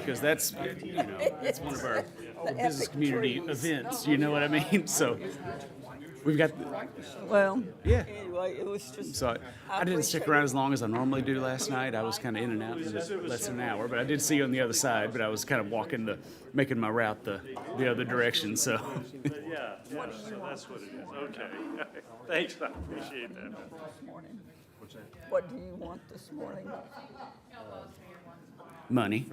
because that's, it's one of our business community events. You know what I mean? So we've got, Well, yeah. anyway, it was just. So I didn't stick around as long as I normally do last night. I was kind of in and out in less than an hour, but I did see you on the other side. But I was kind of making my route the other direction. So Yeah, so that's what it is. Okay. Thanks, I appreciate that. This morning. What do you want this morning? money.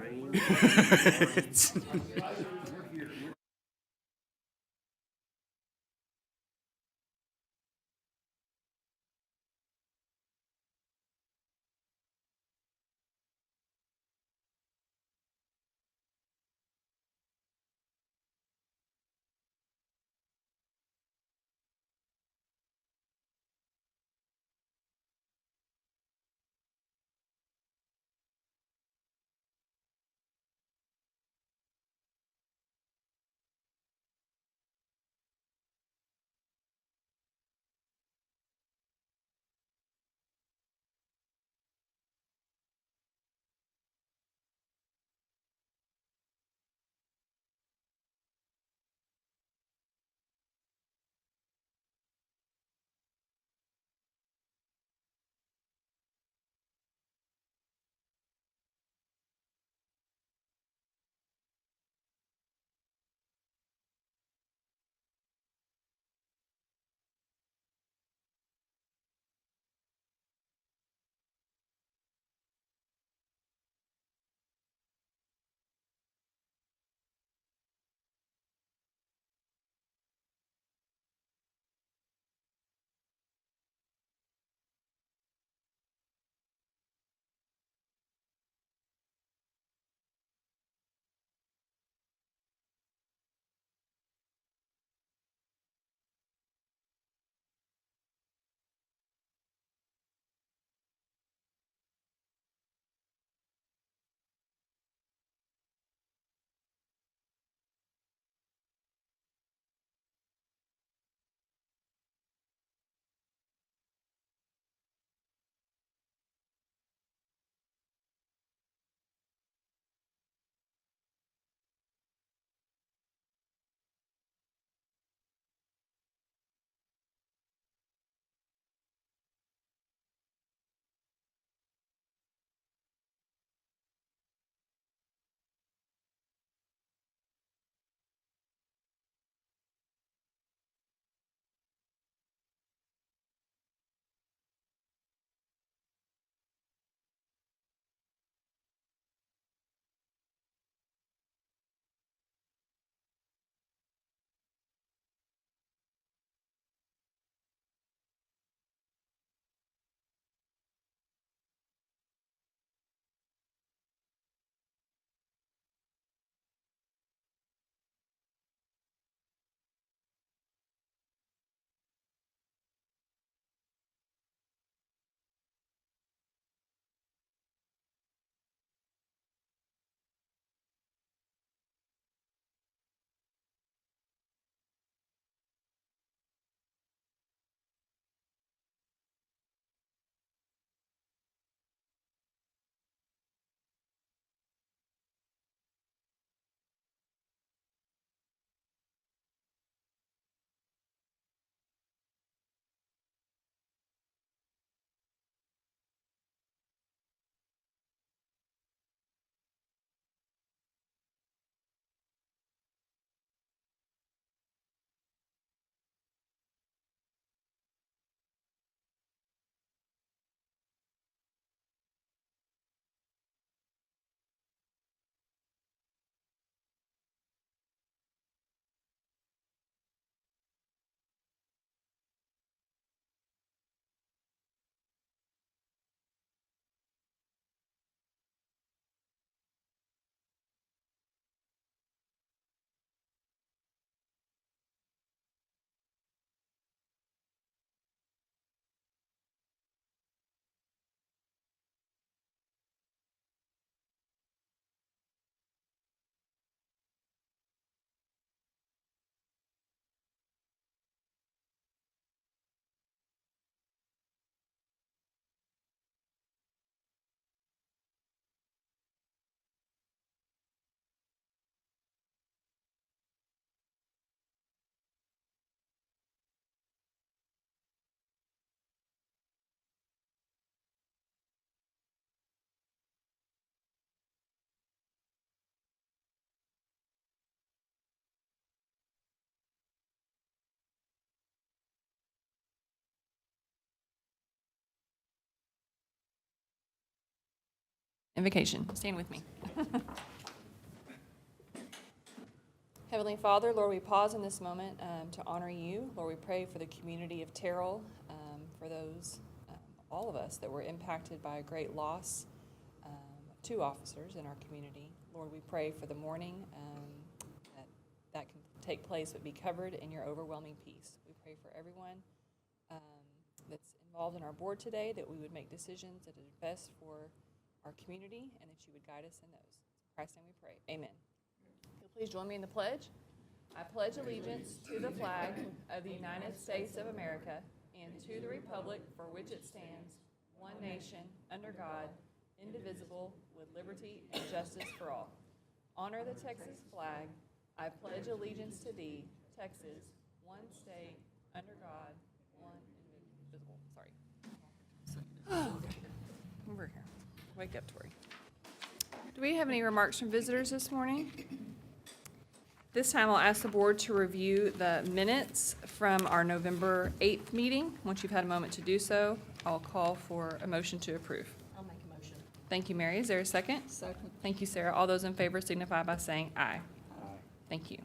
Invocation. Stand with me. Heavenly Father, Lord, we pause in this moment to honor you. Lord, we pray for the community of Terrell, for those, all of us that were impacted by a great loss, 2 officers in our community. Lord, we pray for the mourning that can take place but be covered in your overwhelming peace. We pray for everyone that's involved in our board today, that we would make decisions that are best for our community and that you would guide us in those. In Christ's name we pray. Amen. You'll please join me in the pledge. I pledge allegiance to the flag of the United States of America and to the republic for which it stands, one nation, under God, indivisible, with liberty and justice for all. Honor the Texas flag. I pledge allegiance to thee, Texas, one state, under God, one indivisible. Sorry. Over here. Wake up, Tori. Do we have any remarks from visitors this morning? This time I'll ask the board to review the minutes from our November 8th meeting. Once you've had a moment to do so, I'll call for a motion to approve. I'll make a motion. Thank you, Mary. Is there a second? Second. Thank you, Sarah. All those in favor signify by saying aye. Thank you.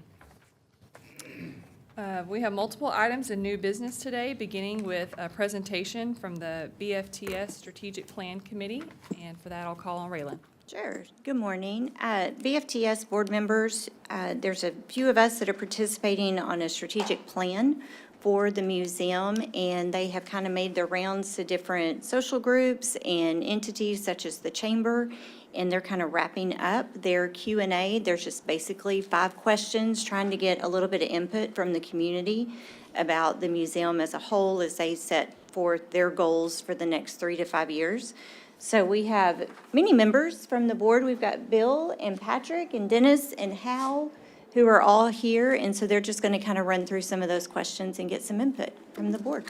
We have multiple items in new business today, beginning with a presentation from the BFTS Strategic Plan Committee. And for that, I'll call on Raylan. Sure. Good morning. BFTS board members, there's a few of us that are participating on a strategic plan for the museum, and they have kind of made their rounds to different social groups and entities such as the chamber, and they're kind of wrapping up their Q&A. There's just basically 5 questions, trying to get a little bit of input from the community about the museum as a whole as they set forth their goals for the next 3 to 5 years. So we have many members from the board. We've got Bill and Patrick and Dennis and Hal, who are all here, and so they're just going to kind of run through some of those questions and get some input from the board.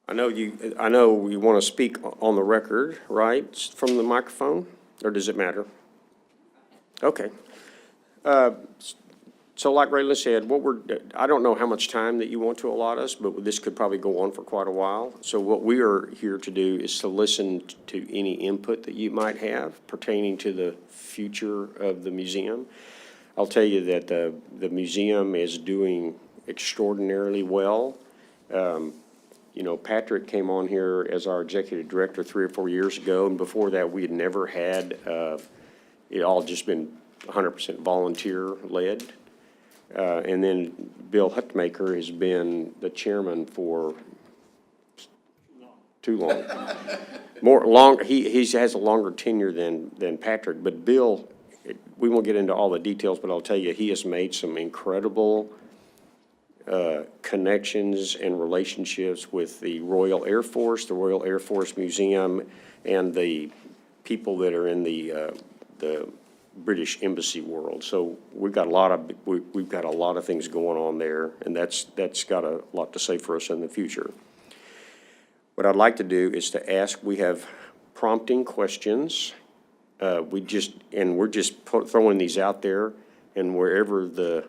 I know you want to speak on the record, right, from the microphone, or does it matter? Okay. So like Raylan said, I don't know how much time that you want to allot us, but this could probably go on for quite a while. So what we are here to do is to listen to any input that you might have pertaining to the future of the museum. I'll tell you that the museum is doing extraordinarily well. You know, Patrick came on here as our executive director 3 or 4 years ago, and before that, we had never had, it all just been 100% volunteer-led. And then Bill Hutmaker has been the chairman for too long. He has a longer tenure than Patrick, but Bill, we won't get into all the details, but I'll tell you, he has made some incredible connections and relationships with the Royal Air Force, the Royal Air Force Museum, and the people that are in the British Embassy world. So we've got a lot of things going on there, and that's got a lot to say for us in the future. What I'd like to do is to ask, we have prompting questions. We're just throwing these out there, and wherever the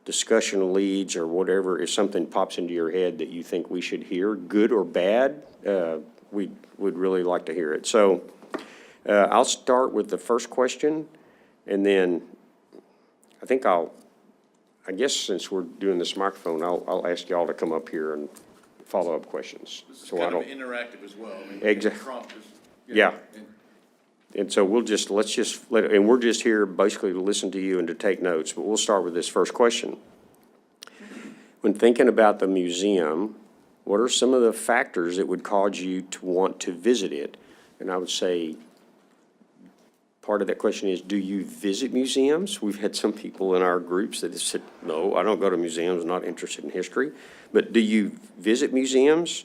discussion leads or whatever, if something pops into your head that you think we should hear, good or bad, we would really like to hear it. So I'll start with the first question. And then I guess since we're doing this microphone, I'll ask y'all to come up here and follow up questions. This is kind of interactive as well. I mean, Exactly. Yeah. And so we're just here basically to listen to you and to take notes, but we'll start with this first question. When thinking about the museum, what are some of the factors that would cause you to want to visit it? And I would say, part of that question is, do you visit museums? We've had some people in our groups that have said, no, I don't go to museums, not interested in history. But do you visit museums?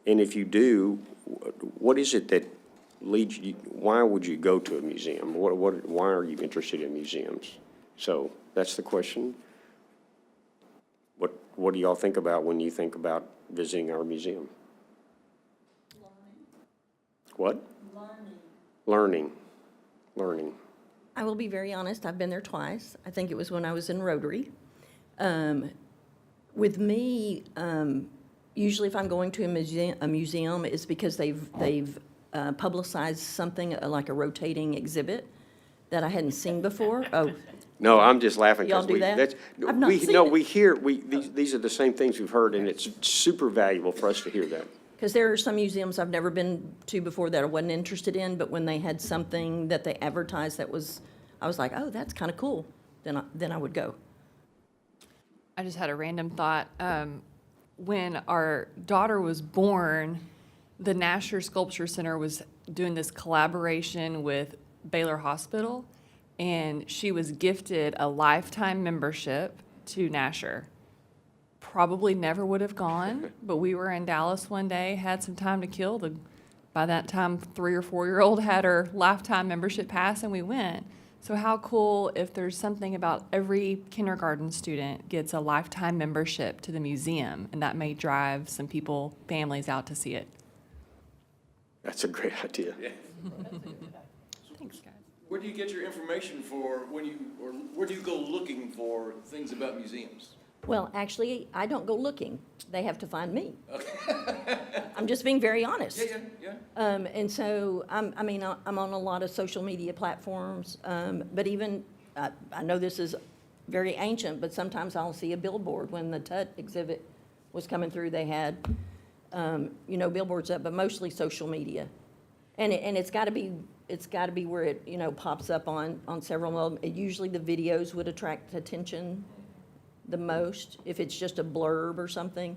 And if you do, what is it that leads you, why would you go to a museum? Why are you interested in museums? So that's the question. What do y'all think about when you think about visiting our museum? What? Learning. I will be very honest, I've been there twice. I think it was when I was in Rotary. With me, usually if I'm going to a museum, it's because they've publicized something like a rotating exhibit that I hadn't seen before. Oh, No, I'm just laughing Y'all because do we, that? that's, I've not seen no, it. we hear, these are the same things we've heard, and it's super valuable for us to hear that. because there are some museums I've never been to before that I wasn't interested in, but when they had something that they advertised that was, I was like, oh, that's kind of cool, then I would go. I just had a random thought. When our daughter was born, the Nasher Sculpture Center was doing this collaboration with Baylor Hospital, and she was gifted a lifetime membership to Nasher. Probably never would have gone, but we were in Dallas one day, had some time to kill. By that time, 3 or 4-year-old had her lifetime membership pass, and we went. So how cool if there's something about every kindergarten student gets a lifetime membership to the museum, and that may drive some people, families out to see it. That's a great idea. Thanks, guys. Where do you get your information for or where do you go looking for things about museums? Well, actually, I don't go looking. They have to find me. I'm just being very honest. Yeah. And so, I'm on a lot of social media platforms, but even, I know this is very ancient, but sometimes I'll see a billboard. When the Tut exhibit was coming through, they had, billboards up, but mostly social media. And it's gotta be where it, pops up on several of them. Usually the videos would attract attention the most, if it's just a blurb or something.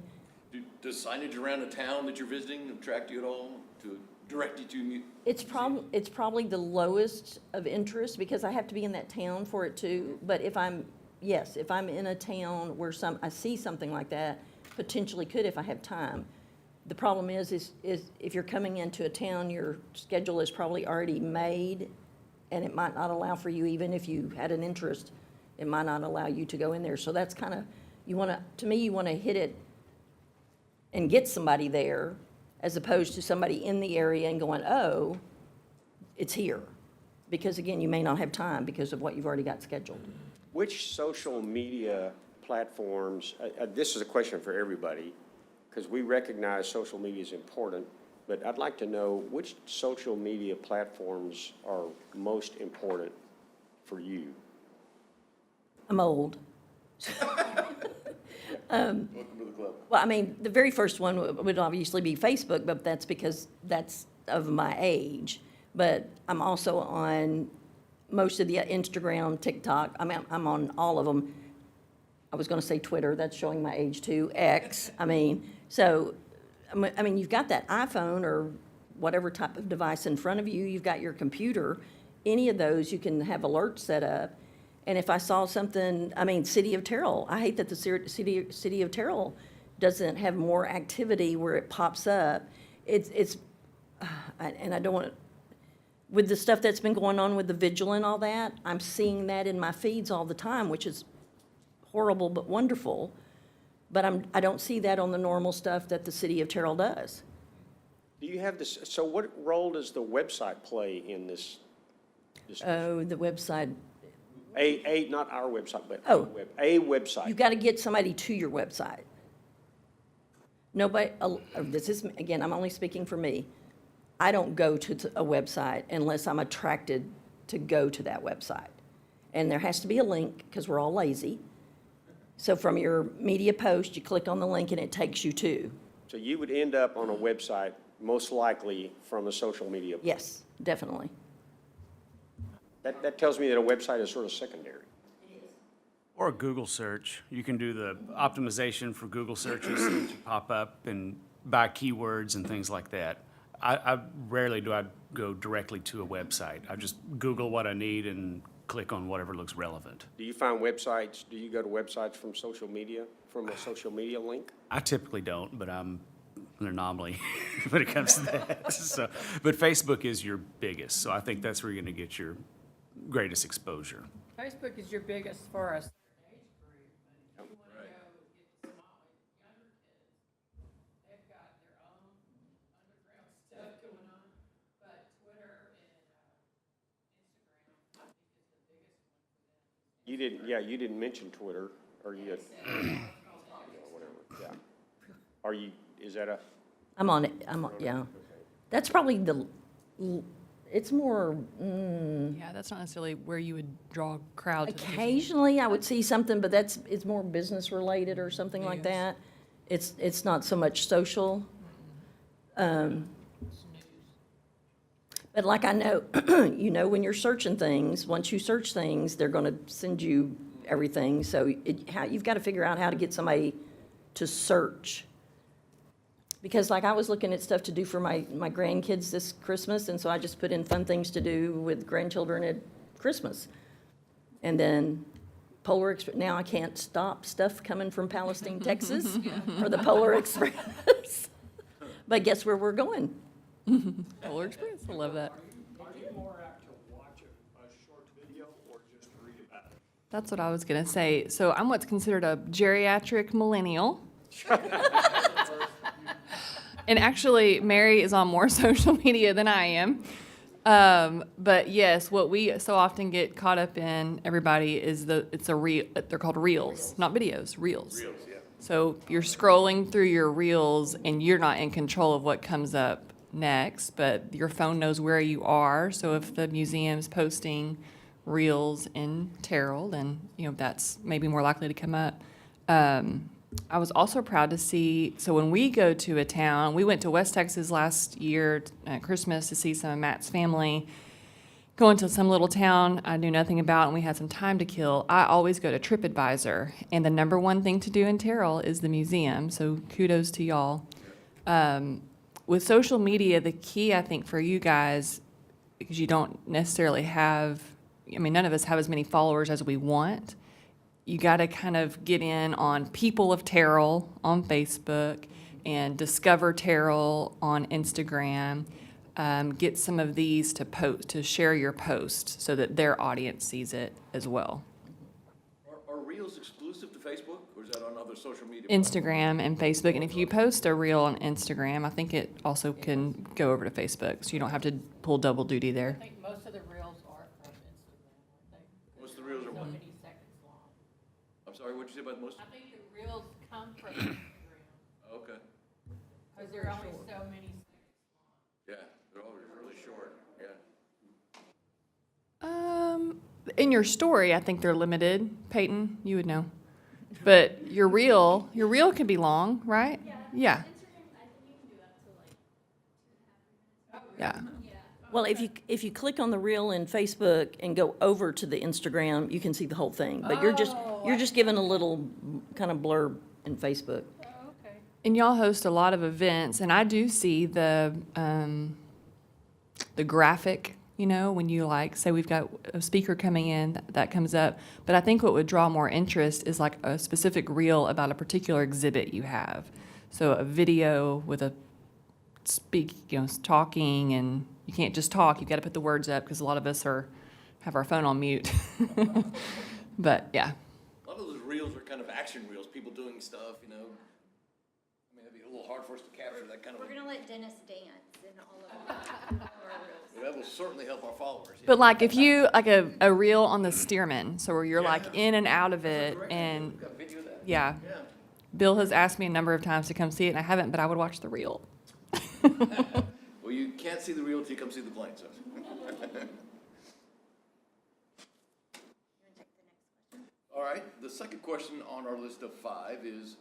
Does signage around a town that you're visiting attract you at all to direct you to? It's probably the lowest of interest because I have to be in that town for it too. But if I'm in a town where I see something like that, potentially could if I have time. The problem is if you're coming into a town, your schedule is probably already made, and it might not allow for you, even if you had an interest, it might not allow you to go in there. So that's kind of, you want to hit it and get somebody there, as opposed to somebody in the area and going, oh, it's here. Because again, you may not have time because of what you've already got scheduled. Which social media platforms, this is a question for everybody, because we recognize social media is important, but I'd like to know which social media platforms are most important for you? I'm old. Welcome to the club. Well, the very first one would obviously be Facebook, but that's because that's of my age. But I'm also on most of the Instagram, TikTok. I'm on all of them. I was going to say Twitter. That's showing my age too. X. So you've got that iPhone or whatever type of device in front of you. You've got your computer. Any of those, you can have alerts set up. And if I saw something, City of Terrell, I hate that the City of Terrell doesn't have more activity where it pops up. And I don't want to, with the stuff that's been going on with the vigil and all that, I'm seeing that in my feeds all the time, which is horrible but wonderful. But I don't see that on the normal stuff that the City of Terrell does. Do you have this, so what role does the website play in this? Oh, the website. Not our website, but Oh. a website. You've got to get somebody to your website. Nobody, this is, again, I'm only speaking for me. I don't go to a website unless I'm attracted to go to that website. And there has to be a link, because we're all lazy. So from your media post, you click on the link and it takes you to. So you would end up on a website, most likely from a social media. Yes, definitely. That tells me that a website is sort of secondary. Or a Google search. You can do the optimization for Google searches that pop up and by keywords and things like that. I rarely do I go directly to a website. I just Google what I need and click on whatever looks relevant. Do you find websites, do you go to websites from social media, from a social media link? I typically don't, but I'm an anomaly when it comes to that. So, but Facebook is your biggest, so I think that's where you're going to get your greatest exposure. Facebook is your biggest for us. You didn't mention Twitter, or you? Are you, is that a? I'm on it, yeah. That's probably it's more, Yeah, that's not necessarily where you would draw a crowd to the museum. occasionally I would see something, but it's more business related or something like News. that. It's not so much social. But like I know, you know, when you're searching things, once you search things, they're gonna send you everything. So you've got to figure out how to get somebody to search. Because like I was looking at stuff to do for my grandkids this Christmas, and so I just put in fun things to do with grandchildren at Christmas. And then Polar Express, now I can't stop stuff coming from Palestine, Texas for the Polar Express. But guess where we're going? Polar Express, I love that. Are you more apt to watch a short video or just read about it? That's what I was gonna say. So I'm what's considered a geriatric millennial. And actually, Mary is on more social media than I am. But yes, what we so often get caught up in, everybody, is they're called reels, not videos, reels. Reels, yeah. So you're scrolling through your reels and you're not in control of what comes up next, but your phone knows where you are. So if the museum's posting reels in Terrell, then, that's maybe more likely to come up. I was also proud to see, so when we go to a town, we went to West Texas last year at Christmas to see some of Matt's family, going to some little town I knew nothing about, and we had some time to kill. I always go to TripAdvisor, and the number one thing to do in Terrell is the museum, so kudos to y'all. With social media, the key, I think, for you guys, because you don't necessarily have, none of us have as many followers as we want, you got to kind of get in on People of Terrell on Facebook and Discover Terrell on Instagram. Get some of these to share your post so that their audience sees it as well. Are reels exclusive to Facebook, or is that on other social media? Instagram and Facebook, and if you post a reel on Instagram, I think it also can go over to Facebook, so you don't have to pull double duty there. I think most of the reels are from Instagram, aren't they? Most of the reels are So what? many seconds long. I'm sorry, what'd you say about most? I think the reels come from Instagram, Okay, because they're only so many seconds long. yeah, they're all really short, yeah. In your story, I think they're limited. Peyton, you would know. But your reel can be long, right? Yeah. Yeah. Well, if you click on the reel in Facebook and go over to the Instagram, you can see the whole thing. But you're just given a little kind of blurb in Facebook. Oh, okay. And y'all host a lot of events, and I do see the graphic, when you say we've got a speaker coming in, that comes up. But I think what would draw more interest is like a specific reel about a particular exhibit you have. So a video with a talking, and you can't just talk, you've got to put the words up because a lot of us have our phone on mute. But yeah. A lot of those reels are kind of action reels, people doing stuff, I mean, it'd be a little hard for us to capture that kind of. We're gonna let Dennis dance in all of our reels. That will certainly help our followers. But if you, a reel on the Stearman, so where you're in and out of it, and We've got video of that. yeah. Yeah. Bill has asked me a number of times to come see it, and I haven't, but I would watch the reel. Well, you can't see the reel until you come see the plane, so. All right, the second question on our list of 5 is,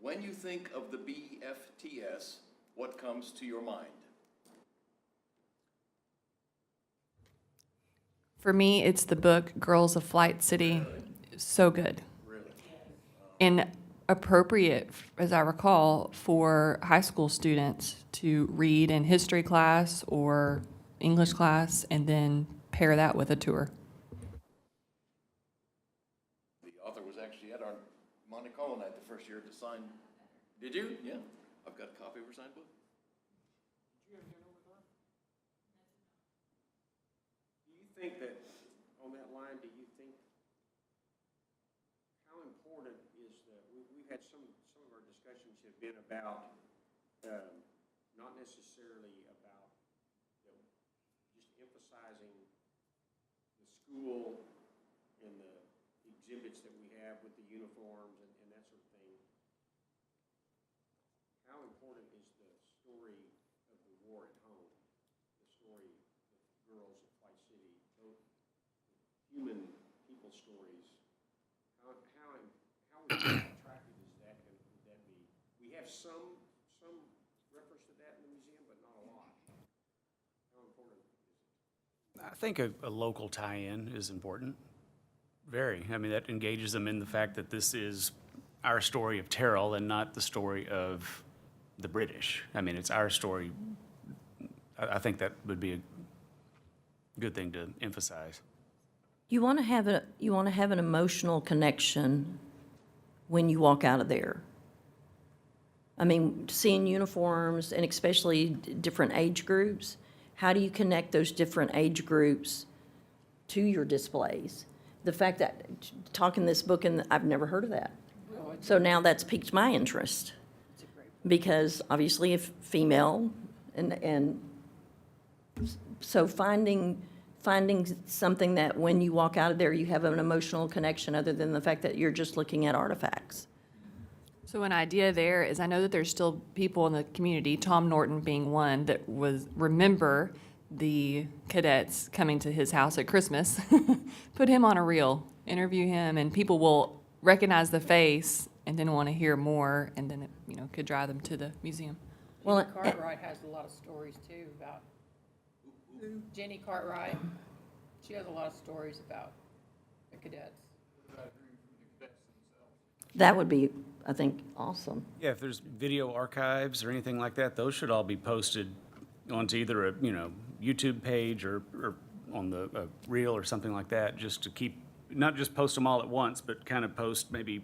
when you think of the BFTS, what comes to your mind? For me, it's the book Girls of Flight City. So good. Really? And appropriate, as I recall, for high school students to read in history class or English class and then pair that with a tour. The author was actually at our Monte Carlo night the first year to sign. Did you? Yeah. I've got a copy of her signed book. Do you think that, on that line, how important is we've had some of our discussions have been about, not necessarily about, just emphasizing the school and the exhibits that we have with the uniforms and that sort of thing. How human people stories, how attractive is that, would that be? We have some reference to that in the museum, but not a lot. How important is it? I think a local tie-in is important. Very. I mean, that engages them in the fact that this is our story of Terrell and not the story of the British. I mean, it's our story. I think that would be a good thing to emphasize. You want to have an emotional connection when you walk out of there. I mean, seeing uniforms and especially different age groups, how do you connect those different age groups to your displays? The fact that talking this book, and I've never heard of that. So now that's piqued my interest. Because obviously if female and so finding something that when you walk out of there, you have an emotional connection other than the fact that you're just looking at artifacts. So an idea there is, I know that there's still people in the community, Tom Norton being one, that remember the cadets coming to his house at Christmas. Put him on a reel, interview him, and people will recognize the face and then want to hear more, and then it, could drive them to the museum. Well, Cartwright has a lot of stories too about, Jenny Cartwright, she has a lot of stories about the cadets. that would be, I think, awesome. Yeah, if there's video archives or anything like that, those should all be posted onto either a, YouTube page or on the reel or something like that, just to keep, not just post them all at once, but kind of post maybe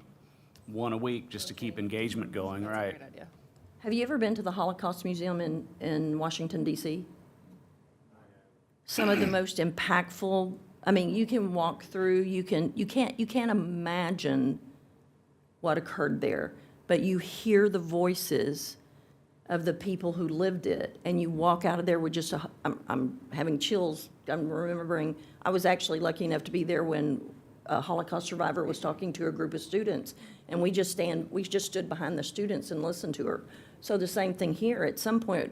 one a week just to keep engagement going, right? Great idea. Have you ever been to the Holocaust Museum in Washington, D.C.? Some of the most impactful, I mean, you can walk through, you can't imagine what occurred there, but you hear the voices of the people who lived it, and you walk out of there with just I'm having chills. I'm remembering, I was actually lucky enough to be there when a Holocaust survivor was talking to a group of students, and we just stood behind the students and listened to her. So the same thing here. At some point,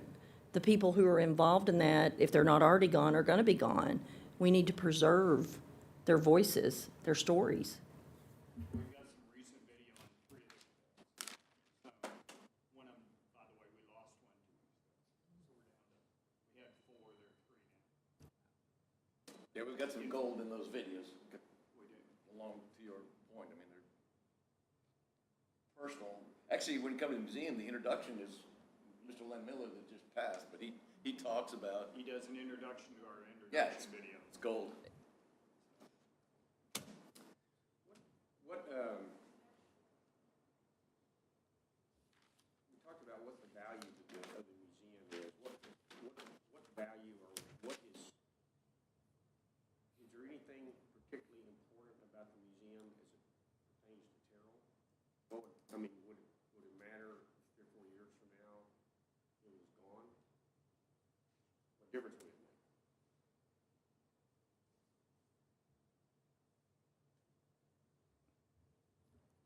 the people who are involved in that, if they're not already gone, are going to be gone. We need to preserve their voices, their stories. We've got some recent video on 3 of the cadets. One of them, by the way, we lost one 2 weeks ago. So we're down to, we had 4, there are 3 now. Yeah, we've got some gold in those videos. Along to your point, I mean, they're personal. Actually, when you come to the museum, the introduction is Mr. Len Miller that just passed, but he talks about, He does an introduction to our yeah, introduction video. it's gold. What, we talked about what the value of the museum is. What value or what is there anything particularly important about the museum as it pertains to Terrell? Would it matter if 3 or 4 years from now it was gone? What difference would it make?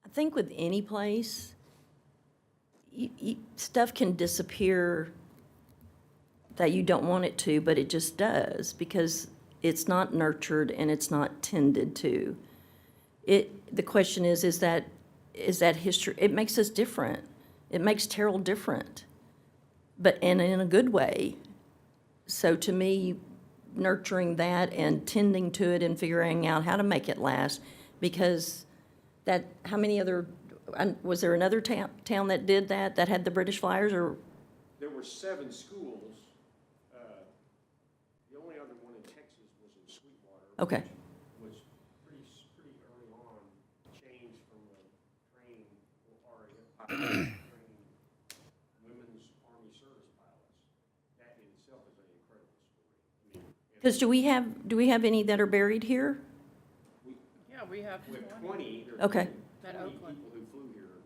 I think with any place, stuff can disappear that you don't want it to, but it just does because it's not nurtured and it's not tended to. The question is that history? It makes us different. It makes Terrell different, and in a good way. So to me, nurturing that and tending to it and figuring out how to make it last, because how many other, was there another town that did that had the British flyers, or? There were 7 schools. The only other one in Texas was in Sweetwater. Okay. Which was pretty early on, changed from a trained trained women's Army service pilots. That in itself is an incredible story. I mean, Because do we have any that are buried here? Yeah, we have with 20, there are Okay. 20 At people Oakland. who flew here.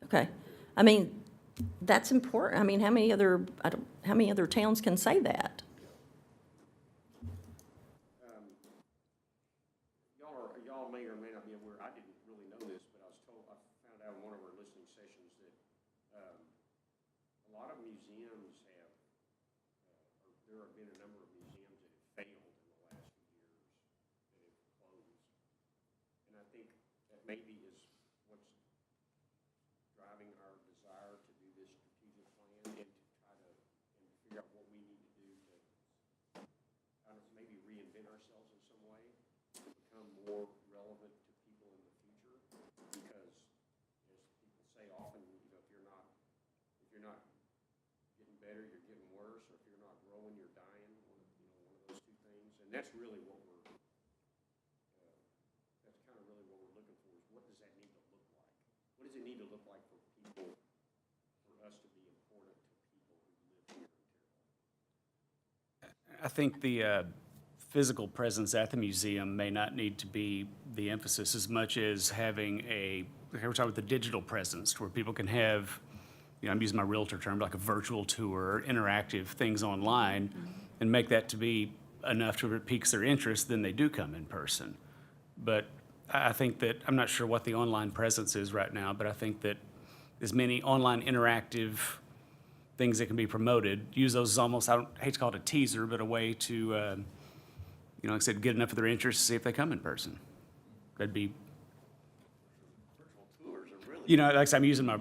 Okay. I mean, that's important. I mean, how many other towns can say that? Y'all may or may not be aware, I didn't really know this, but I found out in one of our listening sessions that a lot of museums have, or there have been a number of museums that have failed in the last few years, that have closed. maybe is what's driving our desire to do this strategic plan and to try to, and figure out what we need to do to, I don't know, maybe reinvent ourselves in some way to become more relevant to people in the future. Because as people say often, you know, if you're not getting better, you're getting worse, or if you're not growing, you're dying, one of those two things. And that's really what that's kind of really what we're looking for, is what does that need to look like? What does it need to look like for people, for us to be important to people who live here in Terrell? I think the physical presence at the museum may not need to be the emphasis as much as having we're talking about the digital presence, where people can have, I'm using my realtor term, like a virtual tour, interactive things online, and make that to be enough to it piques their interest, then they do come in person. But I think that, I'm not sure what the online presence is right now, but I think that as many online interactive things that can be promoted, use those as almost, I hate to call it a teaser, but a way to, like I said, get enough of their interest to see if they come in person. That'd be, Virtual tours are really. like I said, I'm using my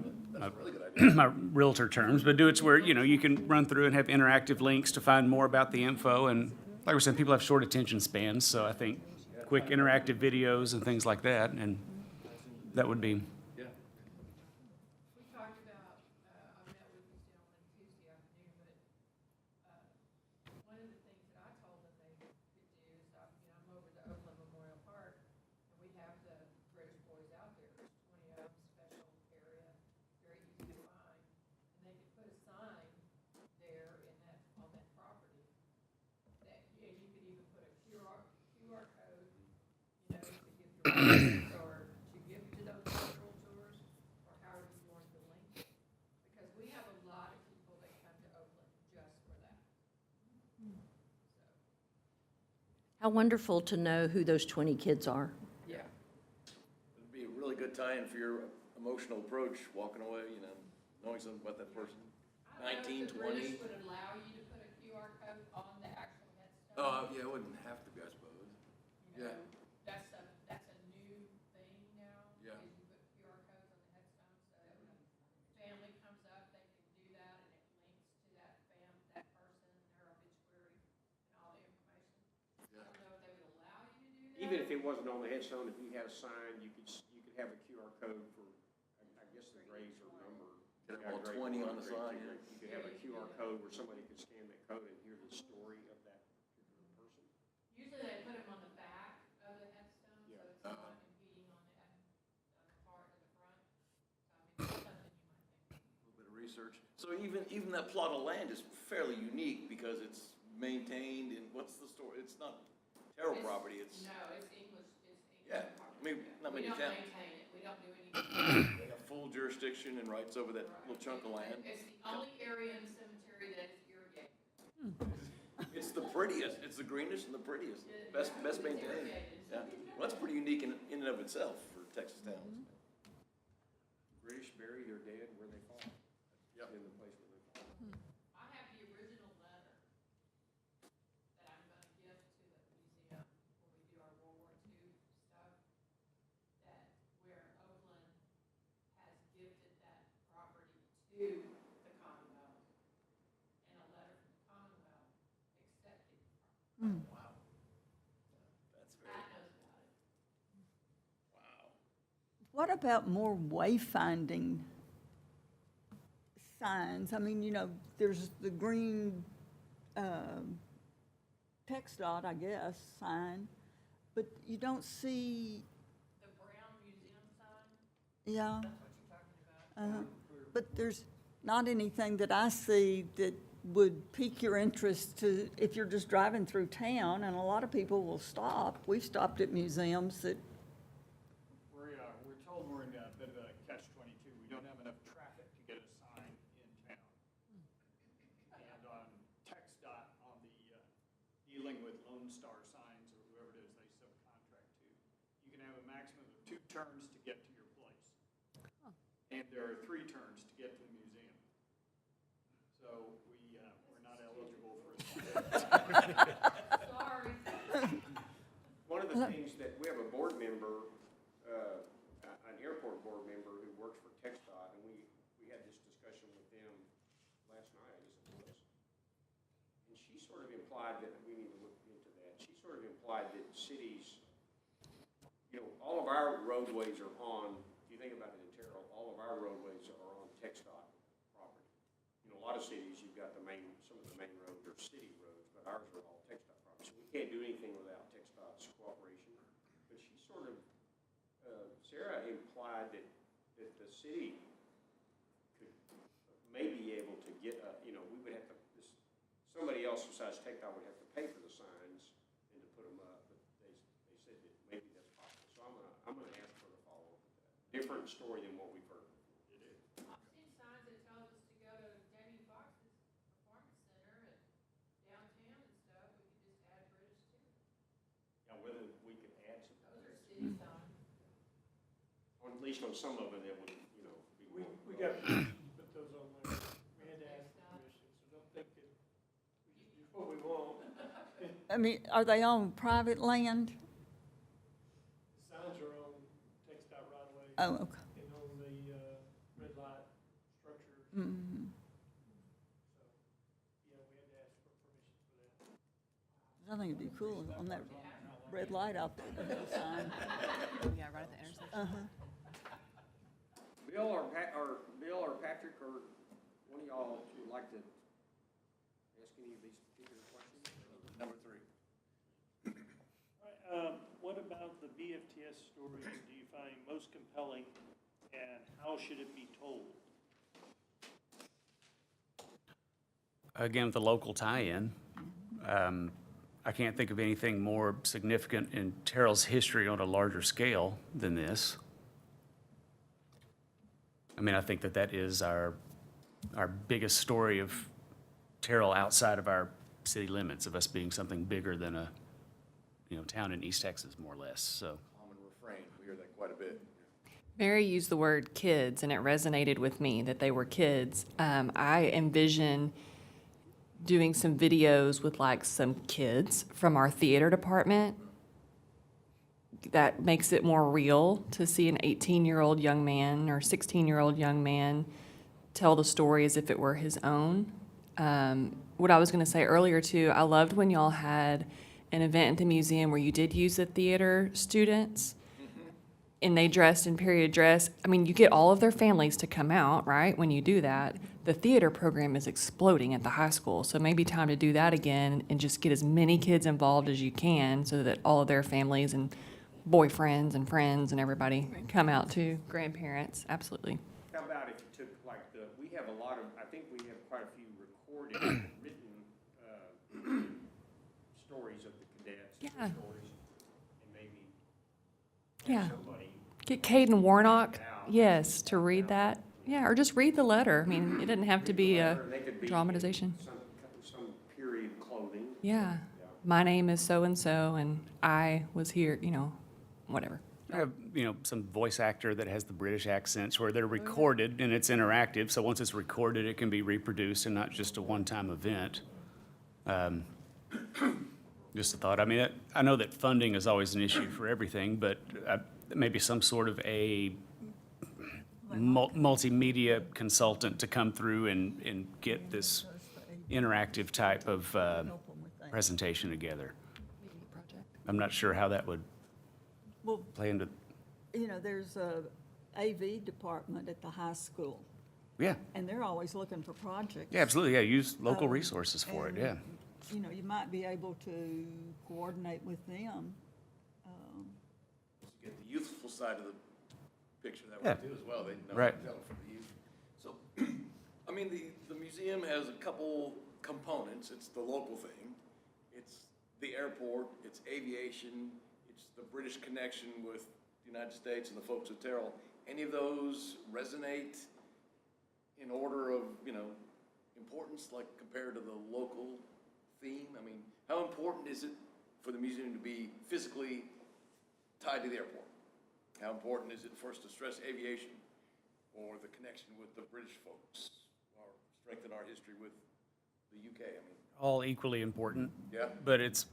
my realtor terms, but do it to where, you can run through and have interactive links to find more about the info. And like we said, people have short attention spans, so I think quick interactive videos and things like that, and that would be. Yeah. We talked about, I met with these gentlemen Tuesday afternoon, but, one of the things that I told them they could do is, I'm over the Oakland Memorial Park, and we have the British boys out there, there's 20 of them, special area, very easy to find, and they could put a sign there on that property, that, you could even put a QR code, to give your friends or to give to those virtual tours, or however you want to link it. Because we have a lot of people that come to Oakland just for that. How wonderful to know who those 20 kids are. Yeah. It'd be a really good tie-in for your emotional approach, walking away, knowing something about that person. 19, 20. The British would allow you to put a QR code on the actual headstone. Oh, yeah, it wouldn't have to be, I suppose. You know, Yeah. That's a new thing now. Yeah. Is you put QR codes on the headstone, so that when a family comes up, they can do that, and it links to that person, their obituary, and all the information. I don't know if they would allow you to do that. Even if it wasn't on the headstone, if you had a sign, you could have a QR code for, I guess, the grades or number. Get all 20 on the sign, yeah. You could have a QR code where somebody could scan that code and hear the story of that particular person. Usually they put them on the back of the headstone, so it's not impeding on the part of the front. So, I mean, that's something you might think. A little bit of research. So even that plot of land is fairly unique because it's maintained in, what's the story? It's not Terrell property, it's, No, it's English yeah, property. I mean, not many We don't towns. maintain it, we don't do anything. They have full jurisdiction and rights over that little chunk of land. It's the only area in the cemetery that is irrigated. It's the prettiest, it's the greenest and the prettiest, best maintained. Yeah, well, that's pretty unique in and of itself for Texas towns. British bury their dead where they fall. Yep. In the place where they fall. I have the original letter that I'm gonna give to the museum when we do our World War II stuff, where Oakland has gifted that property to the Commonwealth, and a letter from the Commonwealth accepting the property. Wow. That's very, Pat knows about it. wow. What about more wayfinding signs? I mean, there's the green text dot, I guess, sign, but you don't see, The Brown Museum sign, yeah. that's what you're talking about. But there's not anything that I see that would pique your interest if you're just driving through town, and a lot of people will stop. We've stopped at museums that, We're told we're in a bit of a catch-22. We don't have enough traffic to get a sign in town. And on TxDOT, on the dealing with Lone Star Signs or whoever it is they subcontract to, you can have a maximum of 2 turns to get to your place. And there are 3 turns to get to the museum. So we're not eligible for a sign. Sorry. One of the things that, we have a board member, implied that cities, you know, all of our roadways are on, if you think about it in Terrell, all of our roadways are on TxDOT property. You know, a lot of cities, you've got some of the main roads are city roads, but ours are all TxDOT property. So we can't do anything without TxDOT's cooperation. But she sort of, Sarah implied that the city could may be able to get, you know, we would have to, somebody else besides TxDOT would have to pay for the signs and to put them up, but they said that maybe that's possible. So I'm gonna ask her to follow up with that. Different story than what we've heard. It is. I've seen signs that tell us to go to Jamie Foxx's Performance Center and downtown and stuff, we could just add British to it. Yeah, whether we could add some. Those are city signs. Or at least on some of it, that would, you know, be more. We got permission to put those on there. We had to ask for permission, so don't think that we just do what we want. I mean, are they on private land? The signs are on TxDOT right away. Oh, okay. And on the, red light structures. Mhm. So, yeah, we had to ask for permission for that. I think it'd be cool on that red light out there, to have a sign. Yeah, right at the intersection. Uh-huh. Bill or Patrick or one of y'all would like to ask any of these particular questions? Number 3. All right, what about the BFTS stories do you find most compelling, and how should it be told? Again, with the local tie-in, I can't think of anything more significant in Terrell's history on a larger scale than this. I mean, I think that is our biggest story of Terrell outside of our city limits, of us being something bigger than a, you know, town in East Texas, more or less, so. Common refrain, we hear that quite a bit. Mary used the word kids, and it resonated with me that they were kids. I envision doing some videos with like some kids from our theater department. That makes it more real to see an 18-year-old young man or 16-year-old young man tell the story as if it were his own. What I was going to say earlier too, I loved when y'all had an event at the museum where you did use the theater students and they dressed in period dress. I mean, you get all of their families to come out, right, when you do that. The theater program is exploding at the high school, so maybe time to do that again and just get as many kids involved as you can so that all of their families and boyfriends and friends and everybody come out too, grandparents, absolutely. How about if you took like we have a lot of, I think we have quite a few recorded, written, stories of the cadets. Yeah. Stories, and maybe Yeah. somebody. Get Caden Warnock, yes, to read that. Yeah, or just read the letter. I mean, it doesn't have to be a They could be dramatization. Some period clothing. Yeah. My name is so-and-so, and I was here, you know, whatever. I have, you know, some voice actor that has the British accents where they're recorded and it's interactive, so once it's recorded, it can be reproduced and not just a one-time event. Just a thought. I mean, I know that funding is always an issue for everything, but maybe some sort of a multimedia consultant to come through and get this interactive type of presentation together. I'm not sure how that would Well, play into, you know, there's a AV department at the high school, yeah, and they're always looking for projects. yeah, absolutely, yeah, use local resources for it, and, yeah. You know, you might be able to coordinate with them. To get the youthful side of the picture that Yeah. way too as well, they know Right. how to tell for the youth. So, I mean, the museum has a couple components, it's the local thing, it's the airport, it's aviation, it's the British connection with the United States and the folks at Terrell. Any of those resonate in order of, you know, importance, like compared to the local theme? I mean, how important is it for the museum to be physically tied to the airport? How important is it for us to stress aviation or the connection with the British folks, or strengthen our history with the UK? I mean, All equally important. Yeah. But it's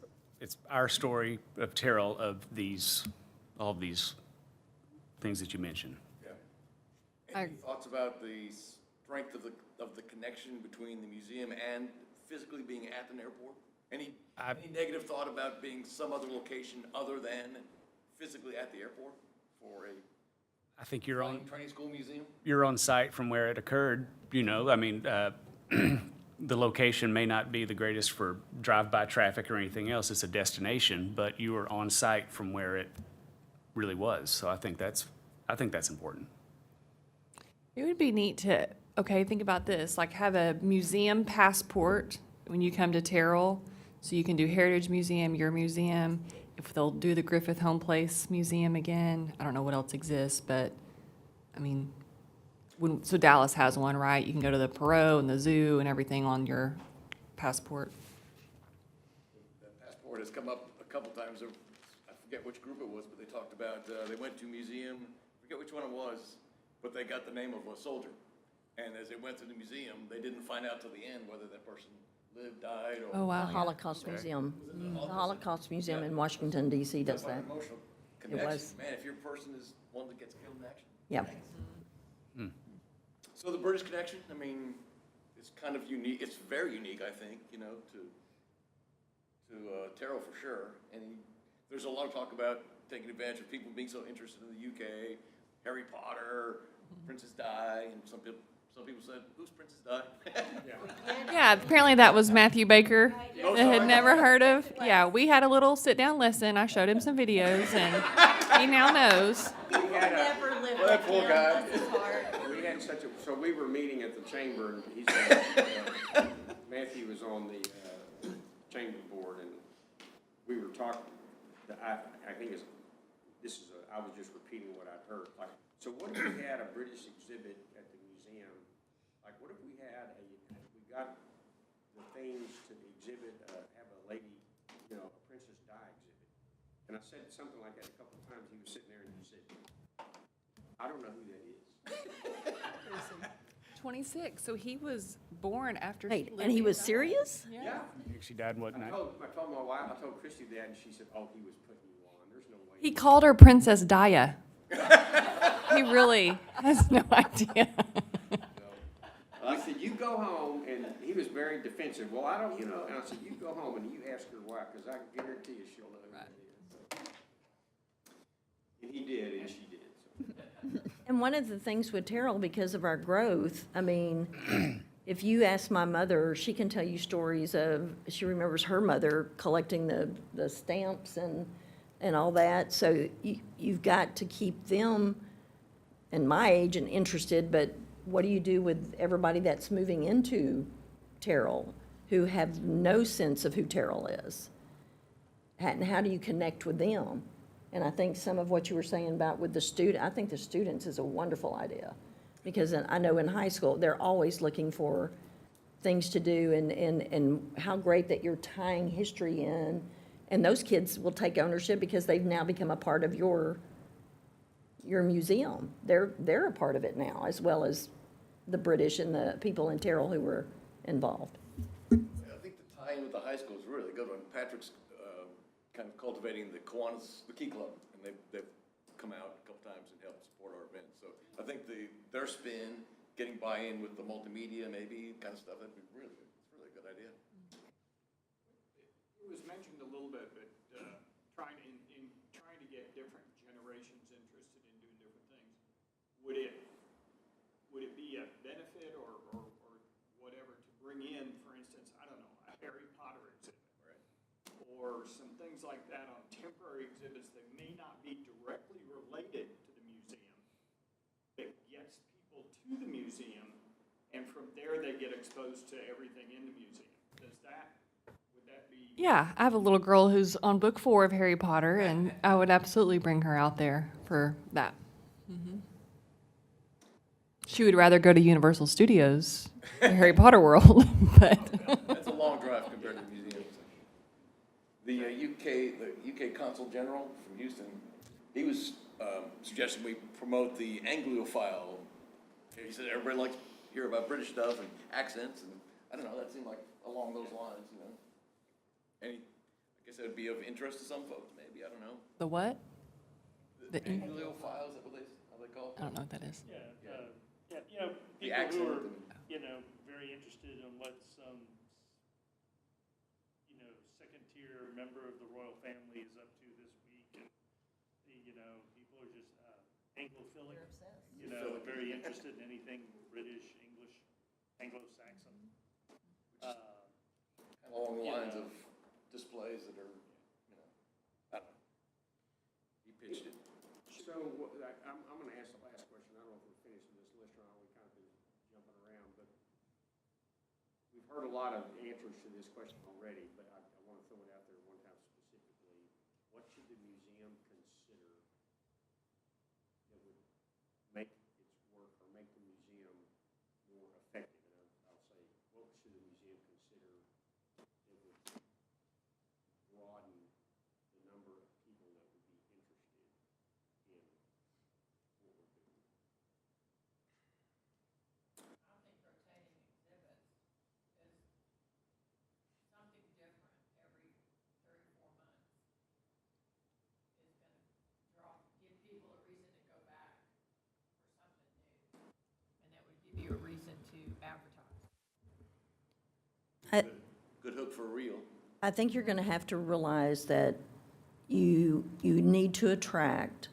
our story of Terrell of all of these things that you mentioned. yeah. Any thoughts about the strength of the connection between the museum and physically being at an airport? Any negative thought about being some other location other than physically at the airport for a I think you're on, training school museum? you're on site from where it occurred, you know, I mean, the location may not be the greatest for drive-by traffic or anything else, it's a destination, but you are on site from where it really was, so I think that's important. It would be neat to, okay, think about this, like have a museum passport when you come to Terrell, so you can do Heritage Museum, your museum. If they'll do the Griffith Home Place Museum again, I don't know what else exists, but, I mean, so Dallas has one, right? You can go to the Perot and the zoo and everything on your passport. That passport has come up a couple times. I forget which group it was, but they talked about, they went to a museum, I forget which one it was, but they got the name of a soldier. And as they went to the museum, they didn't find out till the end whether that person lived, died, or. Oh, wow. The Holocaust Museum. The Holocaust Museum in Washington DC does that. Emotional was. connection. Man, if your person is one that gets killed in action. Yep. So the British connection, I mean, it's kind of unique. It's very unique, I think, you know, to Terrell for sure. And there's a lot of talk about taking advantage of people being so interested in the UK, Harry Potter, Princess Di, and some people said, "Who's Princess Di?" Yeah, apparently that was Matthew Baker that had never heard of. Yeah, we had a little sit-down lesson. I showed him some videos, and he now knows. Never lived Well, that poor guy. We had so we were meeting at the chamber, and he's, Matthew was on the chamber board, and we were talking, I think I was just repeating what I'd heard. Like, so what if we had a British exhibit at the museum? Like, what if we had we got the things to exhibit, have a lady, you know, a Princess Di exhibit. And I said something like that a couple of times. He was sitting there and he said, I don't know who that is. 26, so he was born after. Hey, and he was serious? Yeah. She died what I night? told my wife, I told Christy that, and she said, oh, he was putting you on. There's no way. He called her Princess Dia. He really has no idea. I said, you go home, and he was very defensive. Well, I don't, you know, and I said, you go home and you ask your wife, because I guarantee you she'll know who it is. And he did, and she did. So. And one of the things with Terrell, because of our growth, I mean, if you ask my mother, she can tell you stories of, she remembers her mother collecting the stamps and all that. So you've got to keep them, and my age, and interested, but what do you do with everybody that's moving into Terrell who have no sense of who Terrell is? And how do you connect with them? And I think some of what you were saying about with the I think the students is a wonderful idea. Because I know in high school, they're always looking for things to do, and how great that you're tying history in. And those kids will take ownership because they've now become a part of your museum. They're a part of it now, as well as the British and the people in Terrell who were involved. I think the tie-in with the high school is a really good one. Patrick's kind of cultivating the Kiwanis, the Key Club, and they've come out a couple times and helped support our events. So I think their spin, getting buy-in with the multimedia, maybe kind of stuff, that'd be really good. It's a really good idea. It was mentioned a little bit, but trying to get different generations interested in doing different things, would it be a benefit or whatever to bring in, for instance, I don't know, a Harry Potter exhibit, right? Or some things like that on temporary exhibits that may not be directly related to the museum, that gets people to the museum, and from there they get exposed to everything in the museum. Would that be? Yeah, I have a little girl who's on book 4 of Harry Potter, and I would absolutely bring her out there for that. She would rather go to Universal Studios, the Harry Potter world, but. That's a long drive compared to the museum. The UK Consul General from Houston, he was suggesting we promote the Anglophile. He said everybody likes to hear about British stuff and accents, and I don't know, that seemed like along those lines, you know. I guess that would be of interest to some folks, maybe, I don't know. The what? The Anglophiles, is that what how they call it? I don't know what that is. Yeah, you know, The people accent who are, and- you know, very interested in what some, you know, your member of the royal family is up to this week, and, you know, people are just Anglophilic, you know, very interested in anything British, English, Anglo-Saxon. Along the Yeah. lines of displays that are, you know, I don't know. He pitched it. So, I'm gonna ask the last question, I don't know if we're finished with this list or not, we've kind of been jumping around, but we've heard a lot of answers to this question already, but I want to throw it out there one time specifically. What should the museum consider that would make its work or make the museum more effective? And I'll say, what should the museum consider that would broaden the number of people that would be interested in what we're doing? I think rotating exhibits is something different every 3 or 4 months is gonna give people a reason to go back for something new. And that would give you a reason to advertise. Good hook for a reel. I think you're going to have to realize that you need to attract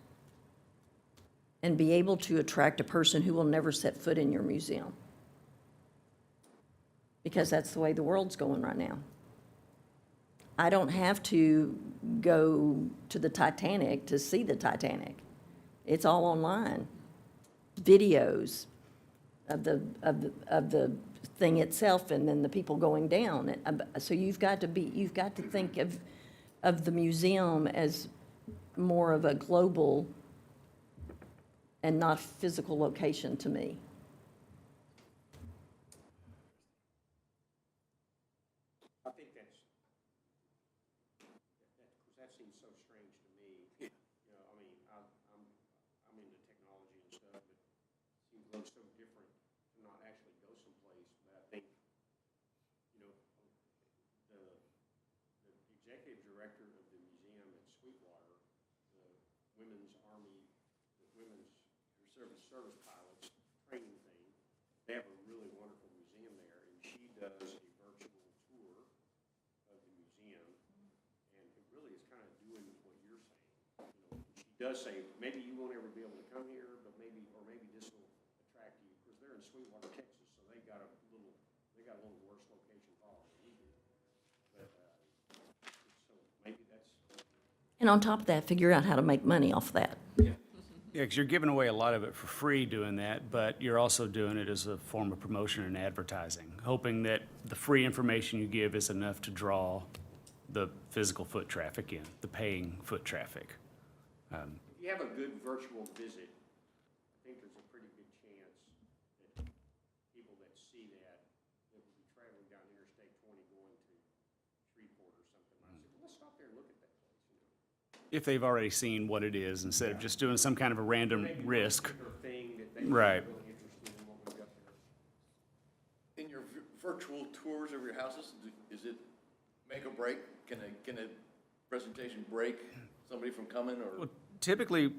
and be able to attract a person who will never set foot in your museum. Because that's the way the world's going right now. I don't have to go to the Titanic to see the Titanic. It's all online. Videos of the thing itself and then the people going down. So you've got to think of the museum as more of a global and not physical location to me. I think that seems so strange to me. You know, I mean, I'm into technology and stuff, but it seems so different to not actually go someplace. But I think, you know, the executive director of the museum at Sweetwater, the Women's Army, the Women's Service Pilots training thing, they have a really wonderful museum there, and she does a virtual tour of the museum, and it really is kind of doing what you're saying. You know, she does say, maybe you won't ever be able to come here, but maybe this will attract you, because they're in Sweetwater, Texas, so they got a little worse location problem than we do. But, so maybe that's. And on top of that, figure out how to make money off that. Yeah, because you're giving away a lot of it for free doing that, but you're also doing it as a form of promotion and advertising, hoping that the free information you give is enough to draw the physical foot traffic in, the paying foot traffic. If you have a good virtual visit, I think there's a pretty good chance that people that see that would be traveling down Interstate 20 going to Shreveport or something, might say, well, let's stop there and look at that place, you know. If they've already seen what it is, instead of just doing some kind of a random Maybe risk. one particular thing that they Right. are really interested in what we've got there. In your virtual tours of your houses, is it make or break? Can a presentation break somebody from coming, or? Well, typically,